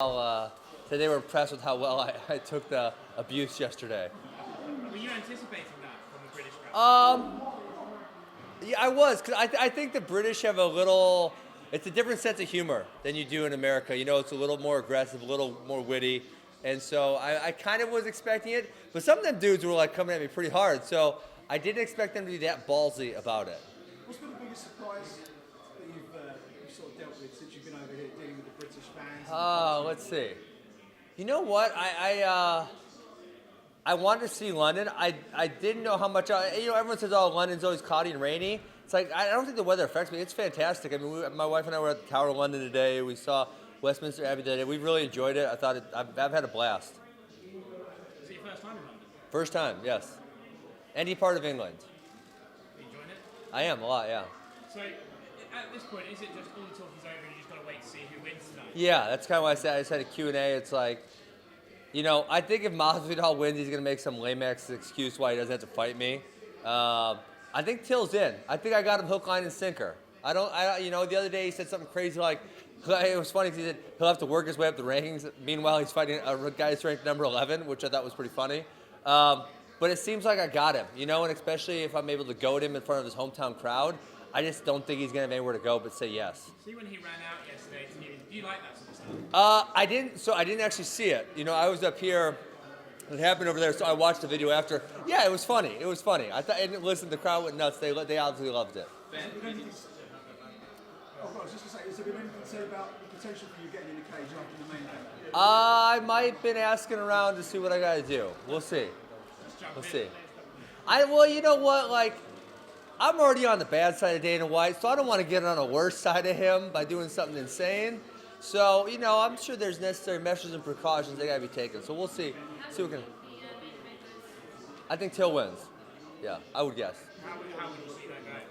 Said they were impressed with how well I took the abuse yesterday. Were you anticipating that from the British crowd? Yeah, I was, because I think the British have a little, it's a different sense of humor than you do in America. You know, it's a little more aggressive, a little more witty. And so I kind of was expecting it, but some of them dudes were like coming at me pretty hard. So I didn't expect them to be that ballsy about it. What's been the biggest surprise that you've sort of dealt with since you've been over here dealing with the British fans? Let's see. You know what? I wanted to see London. I didn't know how much. Everyone says, "Oh, London's always cloudy and rainy." It's like I don't think the weather affects me. It's fantastic. I mean, my wife and I were at the Tower of London today. We saw Westminster Abbey today. We really enjoyed it. I've had a blast. Is it your first time in London? First time, yes. Any part of England. Are you enjoying it? I am a lot, yeah. So, at this point, is it just all the talking's over and you just got to wait to see who wins tonight? Yeah, that's kind of why I said I just had a Q&A. It's like, I think if Masvidal wins, he's gonna make some lame-ass excuse why he doesn't have to fight me. I think Till's in. I think I got him hook, line, and sinker. The other day he said something crazy like, it was funny because he said he'll have to work his way up the rankings. Meanwhile, he's fighting a guy that's ranked number 11, which I thought was pretty funny. But it seems like I got him, and especially if I'm able to goad him in front of his hometown crowd, I just don't think he's gonna have anywhere to go but say yes. See, when he ran out yesterday to you, do you like that sort of stuff? I didn't actually see it. I was up here. It happened over there, so I watched the video after. Yeah, it was funny. It was funny. And listen, the crowd went nuts. They obviously loved it. I was just going to say, has there been anything to say about the potential for you getting in the cage after the main event? I might have been asking around to see what I got to do. We'll see. We'll see. Well, you know what? Like, I'm already on the bad side of Dana White, so I don't want to get on the worst side of him by doing something insane. So, I'm sure there's necessary measures and precautions that got to be taken. So we'll see. I think Till wins. Yeah, I would guess. How would you see that guy?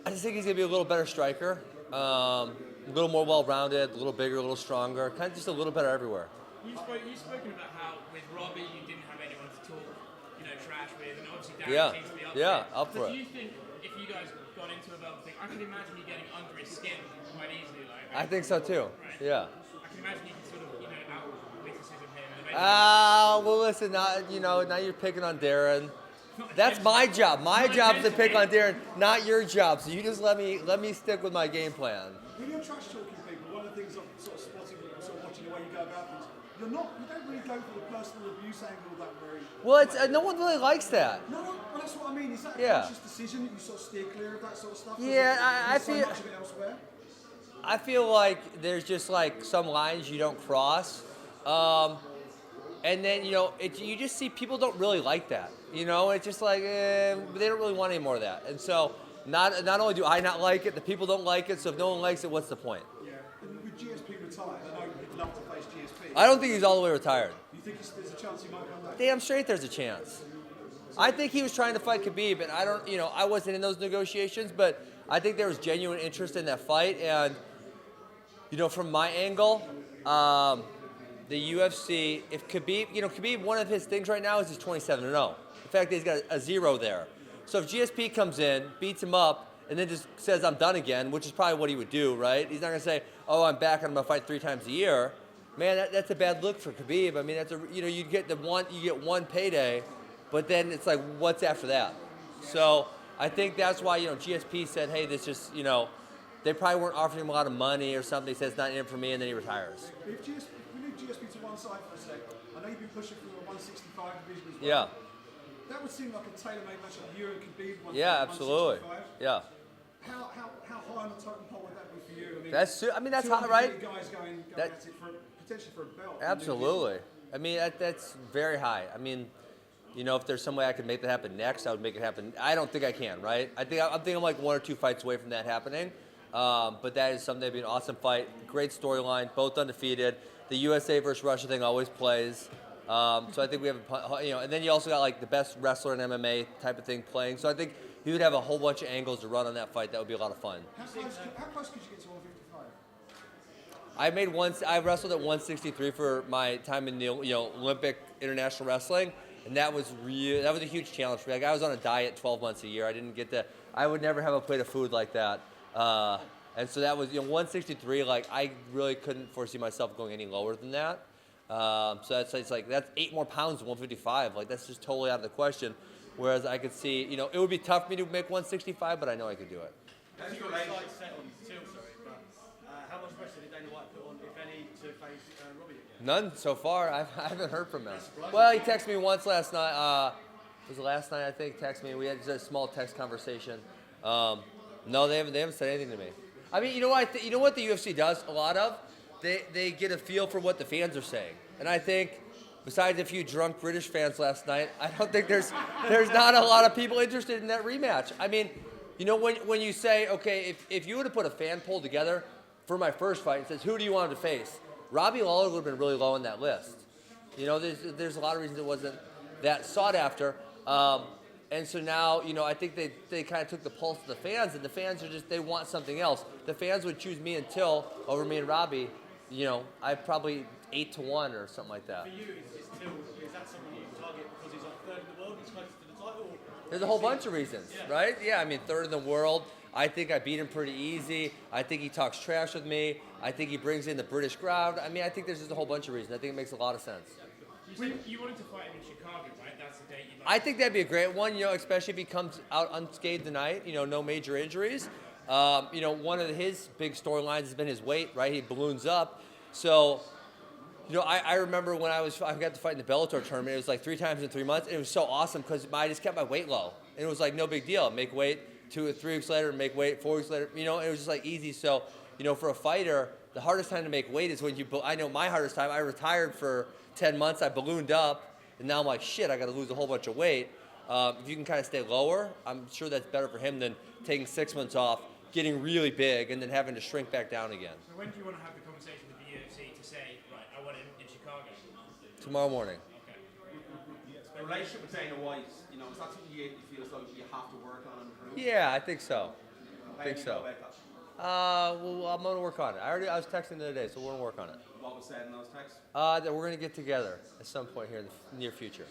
I just think he's going to be a little better striker, a little more well-rounded, a little bigger, a little stronger, kind of just a little better everywhere. You've spoken about how with Robbie you didn't have anyone to talk, trash with, and obviously Darren seems to be up for it. Up for it. Do you think if you guys got into a velvet thing, I can imagine you getting under his skin quite easily, I think so too. Right? Yeah. I can imagine you can sort of, out-witticism him. Well, listen, now you're picking on Darren. That's my job. My job is to pick on Darren, not your job. So you just let me stick with my game plan. When you're trash talking people, one of the things I'm sort of spotting, sort of watching the way you go about things, you don't really go for the personal abuse angle that very. Well, it's no one really likes that. No, well, that's what I mean. Is that a Yeah. conscious decision that you sort of steer clear of that sort of stuff? Yeah, I so feel. much of it elsewhere. I feel like there's just like some lines you don't cross, and then you just see people don't really like that. It's just like they don't really want any more of that. And so not only do I not like it, the people don't like it. So if no one likes it, what's the point? Yeah, and with GSP retired, I know he'd love to face GSP. I don't think he's all the way retired. You think there's a chance he might come back? Damn straight, there's a chance. I think he was trying to fight Khabib, and I wasn't in those negotiations, but I think there was genuine interest in that fight. And from my angle, the UFC, if Khabib, one of his things right now is he's 27-0. The fact that he's got a 0 there. So if GSP comes in, beats him up, and then just says I'm done again, which is probably what he would do, right? He's not gonna say, oh, I'm back and I'm gonna fight 3 times a year. Man, that's a bad look for Khabib. I mean, you get one payday, but then it's like, what's after that? So I think that's why GSP said, hey, this just they probably weren't offering him a lot of money or something. He says it's not in for me, and then he retires. If we leave GSP to one side for a sec, I know you've been pushing for a 165 division as well. Yeah. That would seem like a tailor-made match like you and Khabib. Yeah, absolutely. 165. Yeah. How high on the totem pole would that be for you? That's hot, right? Guys going That- at it potentially for a belt. Absolutely. I mean, that's very high. I mean, if there's some way I could make that happen next, I would make it happen. I don't think I can, right? I'm thinking like 1 or 2 fights away from that happening. But that is something that'd be an awesome fight. Great storyline, both undefeated. The USA versus Russia thing always plays. So I think we have, and then you also got like the best wrestler in MMA type of thing playing. So I think you would have a whole bunch of angles to run on that fight. That would be a lot of fun. How close could you get to 155? I wrestled at 163 for my time in the Olympic International Wrestling, and that was a huge challenge for me. Like I was on a diet 12 months a year. I would never have a plate of food like that. And so that was, 163. Like I really couldn't foresee myself going any lower than that. So it's like that's 8 more pounds than 155. Like that's just totally out of the question. Whereas I could see, it would be tough for me to make 165, but I know I could do it. That's your slight set on Till, sorry, but how much pressure did Dana White put on, if any, to face Robbie again? None so far. I haven't heard from him. Well, he texted me once last night. It was last night, I think. Texted me. We had just a small text conversation. No, they haven't said anything to me. I mean, you know what the UFC does a lot of? They get a feel for what the fans are saying, and I think. Besides a few drunk British fans last night, I don't think there's not a lot of people interested in that rematch. I mean, when you say, okay, if you would have put a fan poll together for my first fight and says, who do you want to face? Robbie Lawler would have been really low on that list. There's a lot of reasons it wasn't that sought after. And so now, I think they kind of took the pulse of the fans, and the fans they want something else. The fans would choose me and Till over me and Robbie. I probably 8-1 or something like that. For you, is that someone you target because he's like third in the world, he's close to the title? There's a whole bunch of reasons, right? Yeah, I mean, third in the world. I think I beat him pretty easy. I think he talks trash with me. I think he brings in the British crowd. I mean, I think there's just a whole bunch of reasons. I think it makes a lot of sense. You said you wanted to fight him in Chicago, right? That's the date you'd like. I think that'd be a great one, especially if he comes out unscathed tonight, no major injuries. One of his big storylines has been his weight, right? He balloons up. So, I remember when I got to fight in the Bellator tournament, it was like 3 times in 3 months. And it was so awesome because I just kept my weight low. And it was like no big deal. Make weight 2 or 3 weeks later, make weight 4 weeks later. It was just like easy. So, for a fighter, the hardest time to make weight is when I know my hardest time. I retired for 10 months. I ballooned up. And now I'm like, shit, I got to lose a whole bunch of weight. If you can kind of stay lower, I'm sure that's better for him than taking 6 months off, getting really big, and then having to shrink back down again. So when do you want to have the conversation with the UFC to say, right, I want it in Chicago? Tomorrow morning. Okay. The relationship with Dana White, is that something you feel as though you have to work on and improve? Yeah, I think so. How do you go about that? Well, I'm going to work on it. I was texting the other day, so we're going to work on it. What was said in those texts? That we're going to get together at some point here in the near future.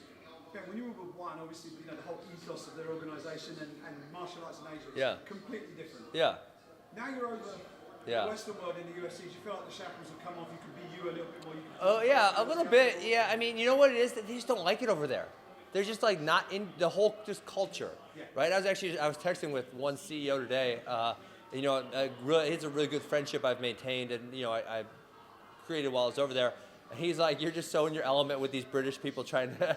Okay, when you were with One, obviously, the whole ethos of their organisation and martial arts in Asia is completely different. Yeah. Now you're over Yeah. the Western world in the UFC. Do you feel like the shackles have come off? You can be you a little bit more. Oh yeah, a little bit. Yeah, I mean, you know what it is? They just don't like it over there. They're just like not in the whole just culture, right? I was texting with one CEO today. It's a really good friendship I've maintained, and I created while I was over there. And he's like, you're just so in your element with these British people trying to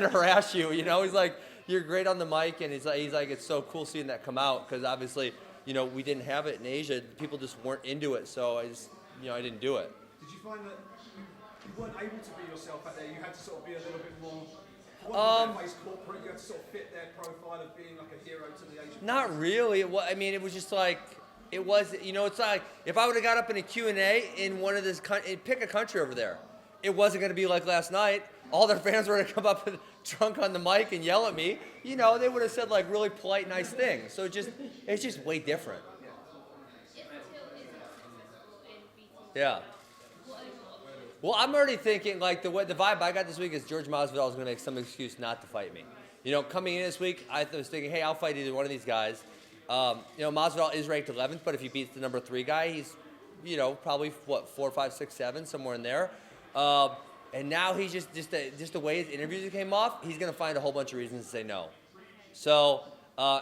harass you. He's like, you're great on the mic, and he's like, it's so cool seeing that come out because obviously, we didn't have it in Asia. People just weren't into it, so I just, I didn't do it. Did you find that you weren't able to be yourself out there? You had to sort of be a little bit more. Corporate. You had to sort of fit their profile of being like a hero to the Asian. Not really. It was just like. It was, it's like if I would have got up in a Q&A in one of this pick a country over there, it wasn't going to be like last night. All their fans were going to come up drunk on the mic and yell at me. They would have said like really polite, nice things. So it's just way different. Yeah. Well, I'm already thinking like the vibe I got this week is George Masvidal is going to make some excuse not to fight me. Coming in this week, I was thinking, hey, I'll fight either one of these guys. Masvidal is ranked 11th, but if he beats the number 3 guy, he's, probably 4, 5, 6, 7, somewhere in there. And now he's just the way his interviews came off, he's going to find a whole bunch of reasons to say no. So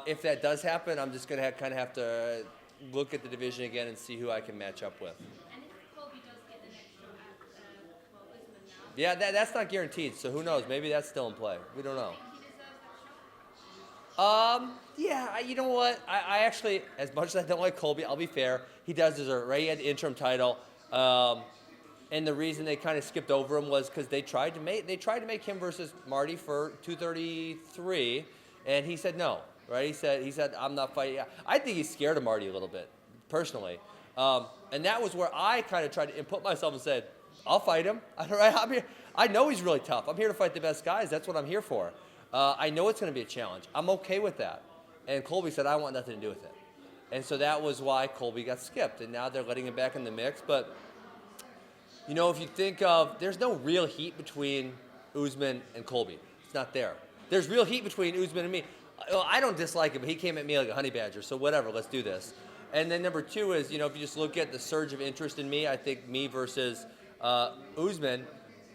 if that does happen, I'm just going to kind of have to look at the division again and see who I can match up with. And if Colby does get the next shot at Usman now? Yeah, that's not guaranteed. So who knows? Maybe that's still in play. We don't know. Yeah, you know what? I actually, as much as I don't like Colby, I'll be fair. He does deserve it, right? He had the interim title. And the reason they kind of skipped over him was because they tried to make him versus Marty for 233, and he said no, right? He said I'm not fighting. I think he's scared of Marty a little bit, personally. And that was where I kind of tried to put myself and said, I'll fight him. I'm here. I know he's really tough. I'm here to fight the best guys. That's what I'm here for. I know it's going to be a challenge. I'm okay with that. And Colby said, I want nothing to do with it. And so that was why Colby got skipped. And now they're letting him back in the mix. But, if you think of, there's no real heat between Usman and Colby. It's not there. There's real heat between Usman and me. I don't dislike him, but he came at me like a honey badger. So whatever, let's do this. And then number 2 is, if you just look at the surge of interest in me, I think me versus Usman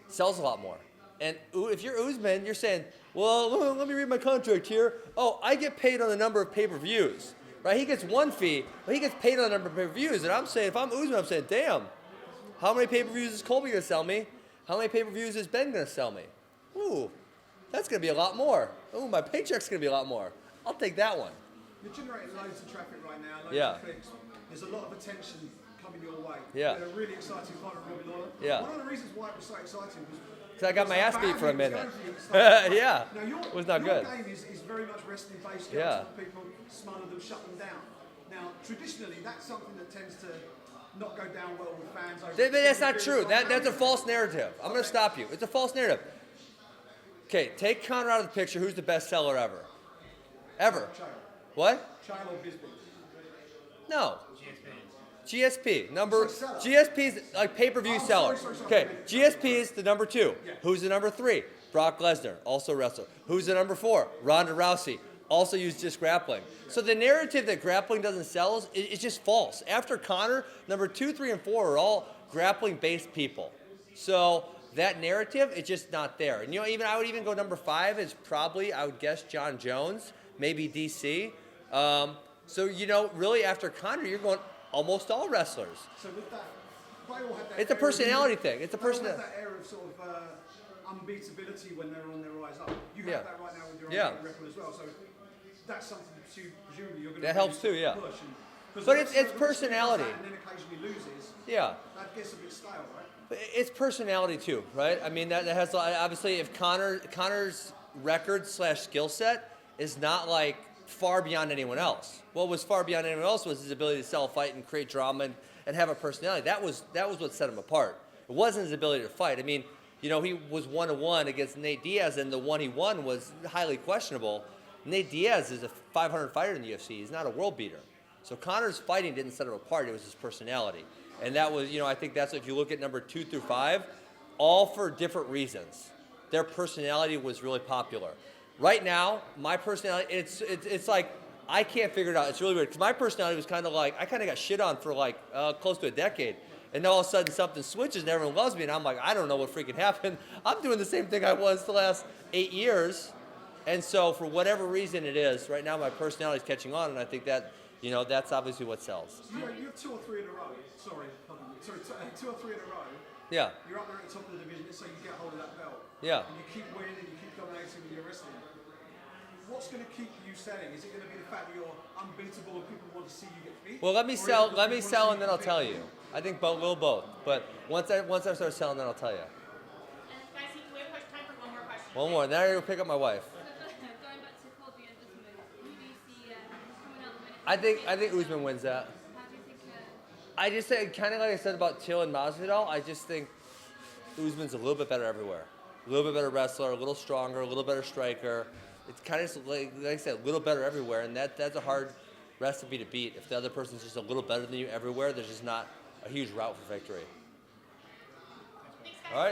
sells a lot more. And if you're Usman, you're saying, well, let me read my contract here. Oh, I get paid on the number of pay-per-views, right? He gets one fee, but he gets paid on the number of pay-per-views. And I'm saying, if I'm Usman, I'm saying, damn, how many pay-per-views is Colby going to sell me? How many pay-per-views is Ben going to sell me? Ooh, that's going to be a lot more. Ooh, my paycheck's going to be a lot more. I'll take that one. You're generating loads of traffic right now, loads Yeah. of clicks. There's a lot of attention coming your way. Yeah. You had a really exciting fight with Robbie Lawler. Yeah. One of the reasons why it was so exciting was Because I got my ass beat for a minute. yeah. Yeah, Now it was not your good. game is very much wrestling based. Yeah. People smother them, shut them down. Now, traditionally, that's something that tends to not go down well with fans. But that's not true. That's a false narrative. I'm going to stop you. It's a false narrative. Okay, take Conor out of the picture. Who's the best seller ever? Ever. Chael. What? Chael or Bisbee. No. GSP. So seller. GSP's like pay-per-view Oh, seller. sorry. Okay, GSP is the number 2. Yeah. Who's the number 3? Brock Lesnar, also wrestler. Who's the number 4? Ronda Rousey, also used just grappling. So the narrative that grappling doesn't sell is just false. After Conor, number 2, 3, and 4 are all grappling-based people. So that narrative is just not there. And I would even go number 5 is probably, I would guess, John Jones, maybe DC. So really after Conor, you're going almost all wrestlers. So with that, they all had that It's a air personality of, thing. It's a they all had personality. that air of sort of unbeatability when they're on their rise up. You have Yeah. that right now with your Yeah. own record as well. So that's something that you presumably you're going to That helps too, yeah. push. 'Cause But the it's wrestler who does personality. that and then occasionally loses. Yeah. That gets a bit stale, right? It's personality too, right? I mean, that has obviously if Conor's record / skill set is not like far beyond anyone else. What was far beyond anyone else was his ability to sell a fight and create drama and have a personality. That was what set him apart. It wasn't his ability to fight. I mean, he was 1-1 against Nate Diaz, and the one he won was highly questionable. Nate Diaz is a 500 fighter in the UFC. He's not a world beater. So Conor's fighting didn't set him apart. It was his personality. And that was, I think that's, if you look at number 2 through 5, all for different reasons. Their personality was really popular. Right now, my personality, it's like, I can't figure it out. It's really weird. Because my personality was kind of like, I kind of got shit on for like close to a decade. And then all of a sudden something switches and everyone loves me. And I'm like, I don't know what freaking happened. I'm doing the same thing I was the last 8 years. And so for whatever reason it is, right now my personality is catching on. And I think that, that's obviously what sells. You have 2 or 3 in a row. Sorry, 2 or 3 in a row. Yeah. You're up there at the top of the division, so you get hold of that belt. Yeah. And you keep winning and you keep dominating with your wrestling. What's going to keep you selling? Is it going to be the fact that you're unbeatable and people want to see you get beat? Well, let me Or is sell, it that let me people sell, wanna and then see I'll tell get you. beat? I think both, both. But once I start selling, then I'll tell you. Guys, we have time for one more question. One more. Now I gotta go pick up my wife. Going back to Colby and Usman, who do you see coming out the minute? I think Usman wins that. How do you think? I just say, kind of like I said about Till and Masvidal, I just think Usman's a little bit better everywhere. A little bit better wrestler, a little stronger, a little better striker. It's kind of like I said, a little better everywhere, and that's a hard recipe to beat. If the other person's just a little better than you everywhere, there's just not a huge route for victory.